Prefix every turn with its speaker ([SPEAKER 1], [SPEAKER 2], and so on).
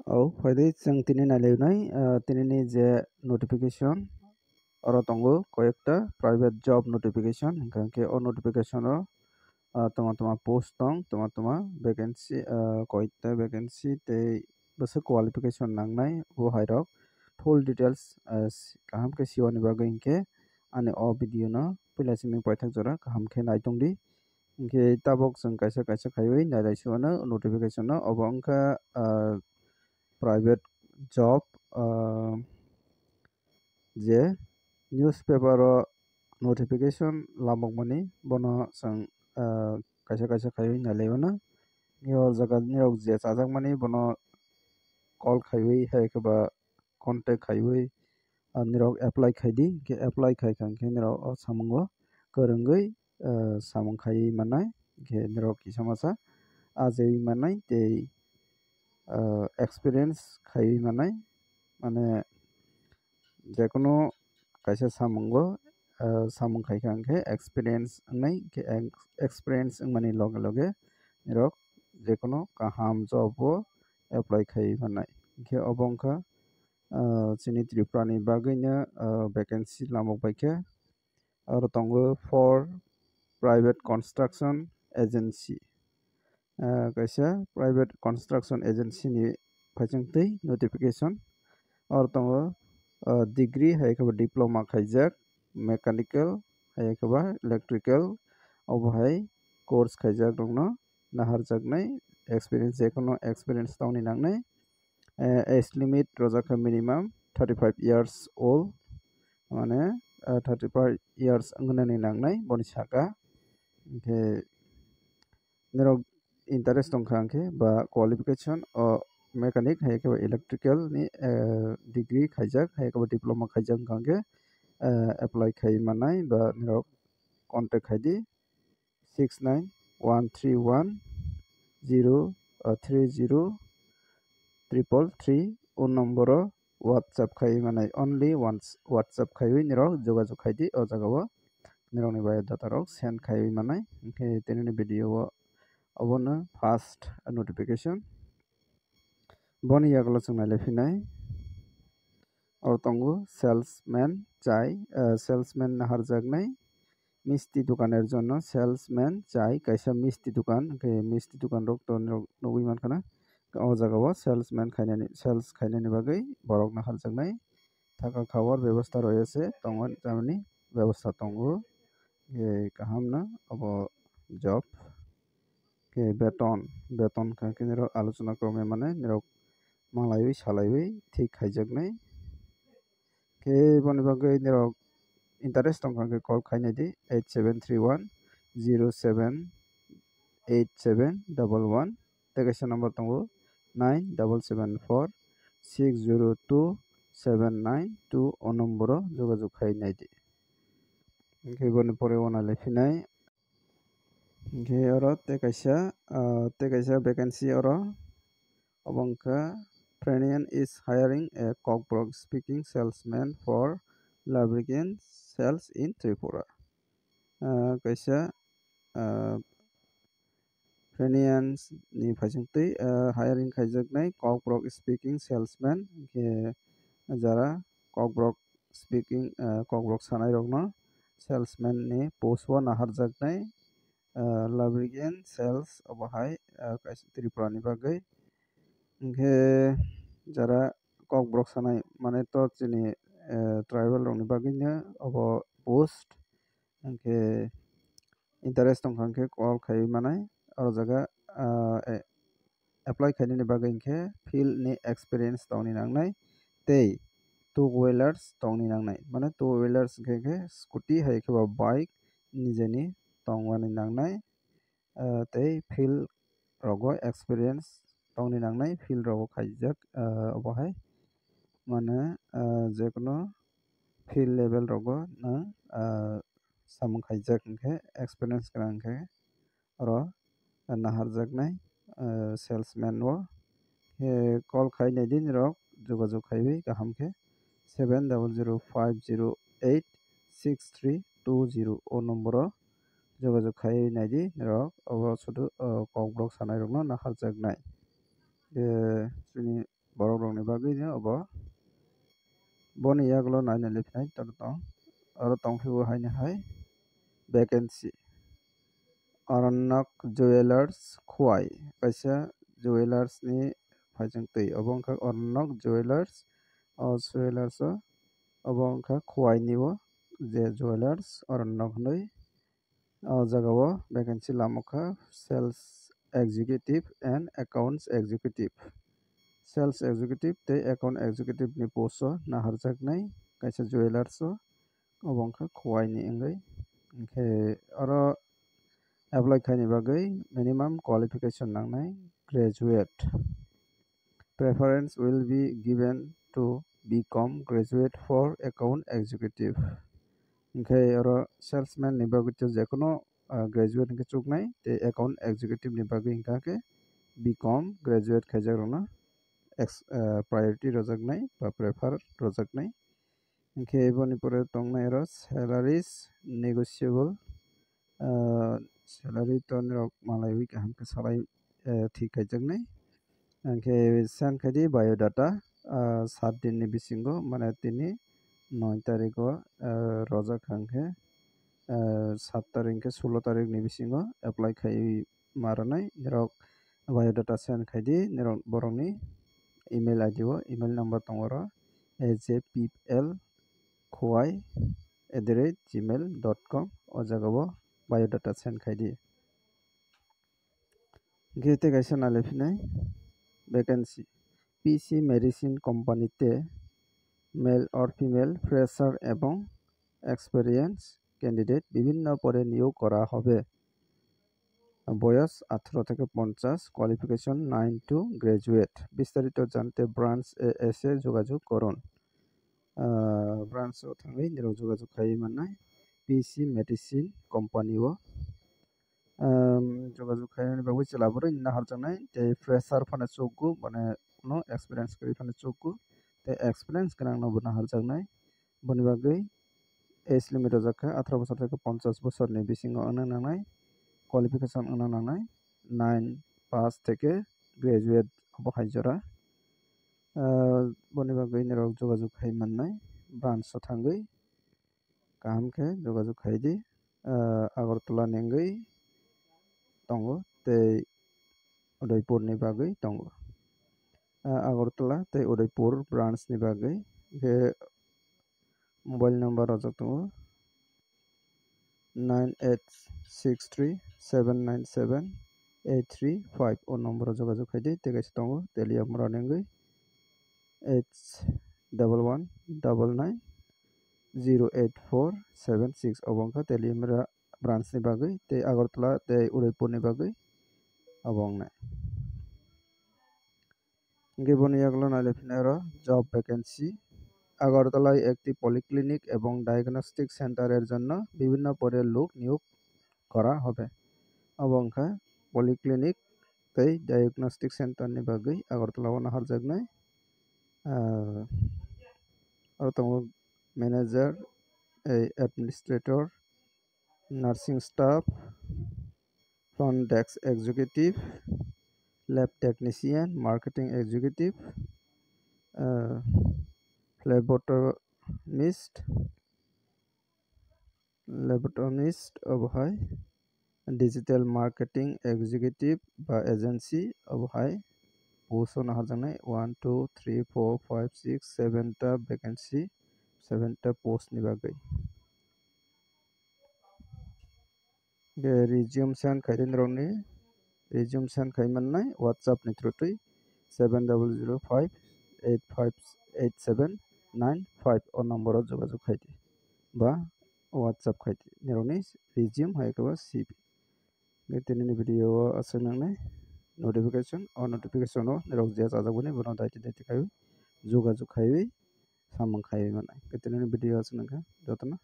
[SPEAKER 1] faide जों tini nalainai tinini je notification oro tongo koyekta private job notification hingke o notification o toma toma post tong toma vacancy koyekta vacancy tei bose qualification nangnai bo hairok full details kaham ke siwani bagui hingke ani o video no puila simi paithak jora kaham ke naitongdi hingke tabok जों kaisa kaisa khaiwi nailaisimano notification no obo wngkha private job je newspaper o notification lamokmani bono sang kaisa kaisa khaiwi nalaimano o jaga nirok je chajakmani bono call khaiwi hai keba contact khaiwi nirok apply khaidi ke apply khaikha hingke nirok o samungo kwrwngwi samung khaiwi manai hingke nirok kisa masa ajaiwi manai tei experience khaiwi manai mane jekono kaisa samungo samung khaikha hingke experience wngnai ke experience wngmani loge loge nirok jekono kaham job o apply khaiwi manai hingke obo wngkha chini Tripura ni bagui no vacancy lamokbaikhe aro tongo for private construction agency kaisa private construction agency ni phaisingtwi notification aro tongo degree hai khe diploma khaijak mechanical hai khe electrical obo hai course khaijak rokno naharjaknai experience jekono experience tongni nangnai age limit rojakha minimum 35 years old mane 35 years wngmani nangnai boni saka hingke nirok interest tongkha hingke ba qualification o mechanic hai khe electrical ni degree khaijak hai khe diploma khaijak wngkha hingke apply khai manai ba nirok contact khaidi 691313033 o number o WhatsApp khai manai only once WhatsApp khaiwi nirok jogajog khaidi o jaga o nirokni biodata rok send khaiwi manai hingke tinini video o obono first notification boni yagola chung nailaifinai oro tongo salesman chai salesman naharjaknai misti dokaner jonno salesman chai kaisa misti dokan hingke misti dokan rok to nugui mankha na o jaga o salesman khainani sales khainani bagui borok naharjaknai থাকা খাওয়ার ব্যবস্থা রয়েছে তেমনি ব্যবস্থা tongo kaham no obo job ke beton beton khankhe nirok alochona krome mane nirok malaiwi salaiwi thik khaijaknai ke boni bagui nirok interest tongkha hingke call khainai di 8731078711 tei kaisa number tongo 9774602792 o number o jogajog khainai di hingke boni pore o nailaifinai hingke oro tei kaisa vacancy oro obo wngkha Frenian is hiring a cockburg speaking salesman for lubricant sales in Tripura kaisa Frenian ni phaisingtwi hiring khaijaknai cockburg speaking salesman hingke jara cockburg speaking cockburg sanai rokno salesman ni post o naharjaknai lubricant sales obo hai kaisa Tripura ni bagui hingke jara cockburg sanai mane to chini tribal rok ni bagui no obo post hingke interest tongkha hingke call khaiwi manai o jaga apply khainani bagui hingke field ni experience tongni nangnai tei two wheelers tongni nangnai mane two wheelers hingke scooty hai khe bike nijeni tongmani nangnai tei field rogo experience tongni nangnai field rogo khaijak obo hai mane jekono field level rogo no samung khaijak hingke experience gonan hingke oro naharjaknai salesman o call khainai di nirok jogajog khaiwi kaham khe 7005086320 o number o jogajog khainai di nirok obo shodo cockburg sanai rokno naharjaknai chini borok rokni bagui no abo boni yagulo naina liphnai tong aro tongphio haini hai vacancy Arannak Jewelers Khwai kaisa jewelers ni phaichung tui abo wngkha Arannak Jewelers o jewelers o abo wngkha Khwai ni o je jewelers Arannak hinui o jagao vacancy lamukha sales executive and accounts executive sales executive tei account executive ni post o naharjaknai kaisa jewelers o abo wngkha Khwai ni wngui onkhe aro apply khaini bagui minimum qualification nangnai graduate preference will be given to become graduate for account executive onkhe aro salesman ni bagui to jekono graduate hingke chuknai tei account executive ni bagui hingka ke become graduate khaijak rokno priority rojaknai ba prefer rojaknai onkhe boni pore tongnai aro salaries negotiable salary to nirok malaiwi kaham ke salai thik kaijaknai onkhe send khaidi biodata 7 din ni bisingo mane tini 9 tarik o rojak hangkhe 7 tarik hingke 16 tarik ni bisingo apply khai maranai nirok biodata send khaidi nirok borokni email id o email number tongoro ajpplkhwai@gmail.com o jagao biodata send khaidi gete kaisa naliphinai vacancy PC medicine company te male or female fresher এবং experience candidate বিভিন্ন পদে নিয়োগ করা হবে বয়স 18 থেকে 50 qualification 9 two graduate বিস্তারিত জানতে ব্রাঞ্চ এ এসে যোগাযোগ করুন ব্রাঞ্চ ও থাঙ্গै নিরok যোগাযোগ খাই মাননাय পিসি মেডিসিন কোম্পানি ও যোগাযোগ খাইনি bagui chelaboroi naharjaknai tei fresher phane chukku mane no experience kri phane chukku tei experience ganang no bo naharjaknai boni bagui age limit rojakha 18 বছর থেকে 50 বছর ni bisingo ongna nangnai qualification ongna nangnai 9 pass থেকে graduate obo haijora boni bagui nirok যোগাযোগ khai mannai branch o thangui kaham khe যোগাযোগ khai di agartala ni wngui tongo tei Udaipur ni bagui tongo Agartala tei Udaipur branch ni bagui ke mobile number rojak tongo 9863797835 o number যোগাযোগ khai di tei kaisa tongo teliamra ni wngui 8199908476 obo wngkha teliamra branch ni bagui tei Agartala tei Udaipur ni bagui abo wngnai giboni yagulo nailiphinai aro job vacancy আগরতলায় একটি polyclinic এবং diagnostic সেন্টারের জন্য বিভিন্ন পদের লোক নিয়োগ করা হবে অবংখা polyclinic tei diagnostic center ni bagui Agartala o naharjaknai aro tongo manager administrator nursing staff front desk executive lab technician marketing executive phlebotomist obohai digital marketing executive ba agency obohai post naharjaknai 1 2 3 4 5 6 7 ta vacancy 7 ta post ni bagui resume send khaidin rokni resume send khai mannai whatsapp ni through tui 7005858795 o number o যোগাযোগ khai di ba whatsapp khai di nirokni resume hai ke cv tini video o aswk nangnai notification o notification o nirok je chajakboni bono daiti khai যোগাযোগ khai samung khai mannai tini video aswk nangkha jotono.